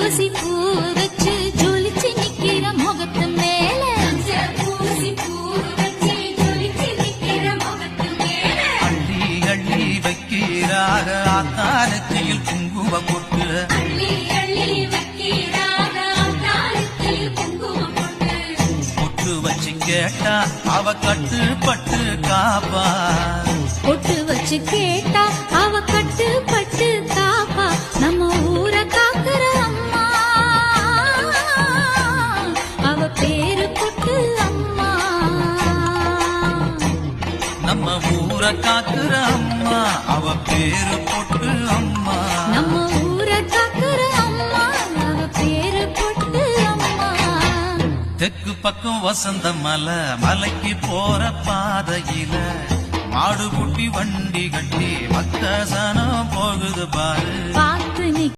பூசி பூ வச்சு ஜொலிச்சு நிக்கிற முகத்து மேல பூசி பூ வச்சு ஜொலிச்சு நிக்கிற முகத்து மேல அள்ளி அள்ளி வைக்கிறாக ஆத்தாரத்தில் குங்கும பொட்டு அள்ளி அள்ளி வைக்கிறாக ஆத்தாரத்தில் குங்கும பொட்டு பொட்டு வச்சு கேட்டா அவ கட்டுப்பட்டு காப்பா பொட்டு வச்சு கேட்டா அவ கட்டுப்பட்டு காப்பா நம்ம ஊரை காக்குற அம்மா அவ பேரு பொட்டு அம்மா நம்ம ஊரை காக்குற அம்மா அவ பேரு பொட்டு அம்மா நம்ம ஊரை காக்குற அம்மா அவ பேரு பொட்டு அம்மா தெற்கு பக்கம் வசந்த மலை மலைக்கு போற பாதையில மாடு குட்டி வண்டி கட்டி பக்த சனம் போகுது பாரு பார்த்து